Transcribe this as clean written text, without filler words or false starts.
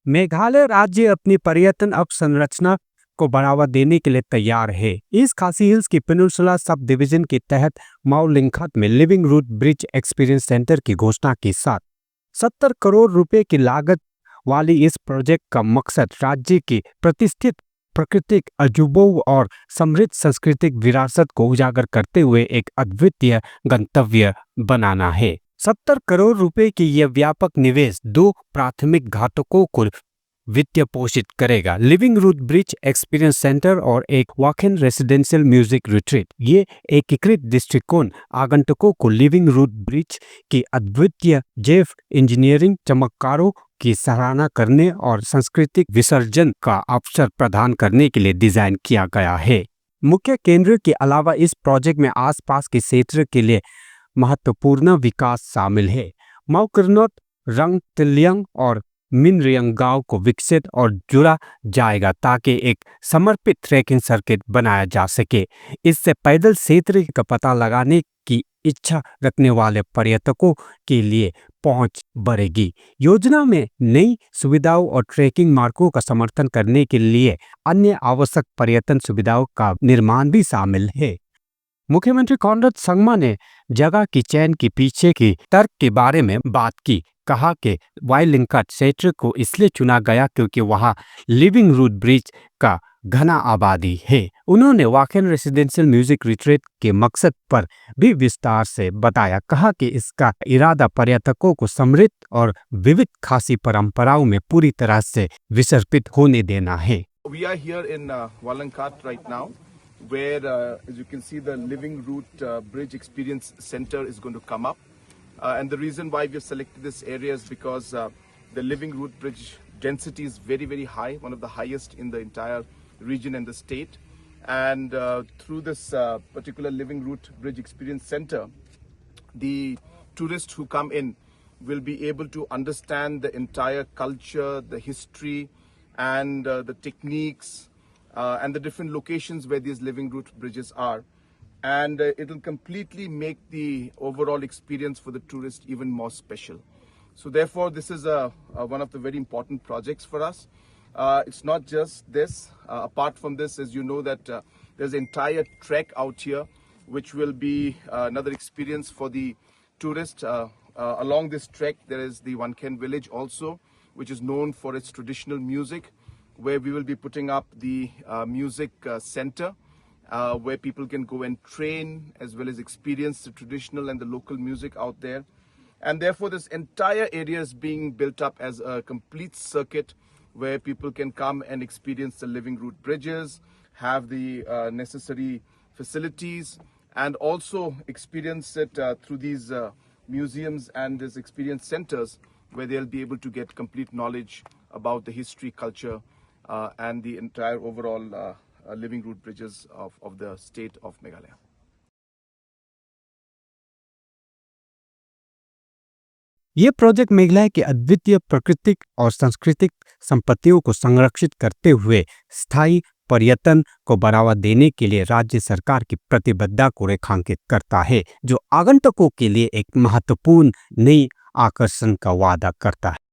मेघालय राज्य अपनी पर्यटन अवसंरचना को बढ़ावा देने के लिए तैयार है। ईस्ट खासी हिल्स की पेनिनसुला सब डिवीजन के तहत माउ लिंगखत में living root bridge experience centre की घोषणा के साथ 70 करोड़ रुपए की लागत वाली इस प्रोजेक्ट का मकसद राज्य की प्रतिष्ठित प्राकृतिक अजूबों और समृद्ध सांस्कृतिक विरासत को उजागर करते हुए एक अद्वितीय गंतव्य बनाना है। 70 करोड़ रुपए की यह व्यापक निवेश 2 प्राथमिक घटकों को वित्तीय पोषित करेगा, living root bridge experience centre और एक वॉक-इन रेसिडेंशियल म्यूजिक रिट्रीट। ये एकीकृत दृष्टिकोण आगंतुकों को लिविंग रूट ब्रिज की अद्वितीय जैव इंजीनियरिंग चमत्कारों की सराहना करने और सांस्कृतिक विसर्जन का अवसर प्रदान करने के लिए डिजाइन किया गया है। मुख्य केंद्र के अलावा इस प्रोजेक्ट में आसपास के क्षेत्र के लिए महत्वपूर्ण विकास शामिल है। माउ किर्नोत, रंग तिलियांग और मिनरियांग गांव को विकसित और जुड़ा जाएगा ताकि एक समर्पित ट्रैकिंग सर्किट बनाया जा सके। इससे पैदल क्षेत्र का पता लगाने की इच्छा रखने वाले पर्यटकों के लिए पहुंच बढ़ेगी। योजना में नई सुविधाओं और ट्रैकिंग मार्गों का समर्थन करने के लिए अन्य आवश्यक पर्यटन सुविधाओं का निर्माण भी शामिल है। मुख्यमंत्री कॉनराड संगमा ने जगह की चयन के पीछे की तर्क के बारे में बात की। कहा कि वाई लिंगखत क्षेत्र को इसलिए चुना गया क्योंकि वहां लिविंग रूट ब्रिज का घना आबादी है। उन्होंने वॉक-इन रेसिडेंशियल म्यूजिक रिट्रीट के मकसद पर भी विस्तार से बताया। कहा कि इसका इरादा पर्यटकों को समृद्ध और विविध खासी परंपराओं में पूरी तरह से विसर्पित होने देना है। We are here in Wallankat right now, where, as you can see, the Living Root Bridge Experience Center is going to come up. And the reason why we have selected this area is because the Living Root Bridge density is very, very high, one of the highest in the entire region and the state. And through this particular Living Root Bridge Experience Center, the tourists who come in will be able to understand the entire culture, the history, and the techniques, and the different locations where these Living Root bridges are. And it will completely make the overall experience for the tourist even more special. So therefore, this is one of the very important projects for us. It's not just this. Apart from this, as you know, that there's an entire trek out here, which will be another experience for the tourist. Along this trek, there is the Wanken village also, which is known for its traditional music, where we will be putting up the music center. Where people can go and train as well as experience the traditional and the local music out there. And therefore this entire area is being built up as a complete circuit where people can come and experience the Living Root bridges, have the necessary facilities, and also experience it through these museums and these experience centers where they'll be able to get complete knowledge about the history, culture, and the entire overall Living Root bridges of the state of Meghalaya. ये project Meghalaya के अद्वितीय प्राकृतिक और सांस्कृतिक संपत्तियों को संरक्षित करते हुए स्थायी पर्यटन को बढ़ावा देने के लिए राज्य सरकार की प्रतिबद्धता को रेखांकित करता है, जो आगंतुकों के लिए एक महत्वपूर्ण नई आकर्षण का वादा करता है।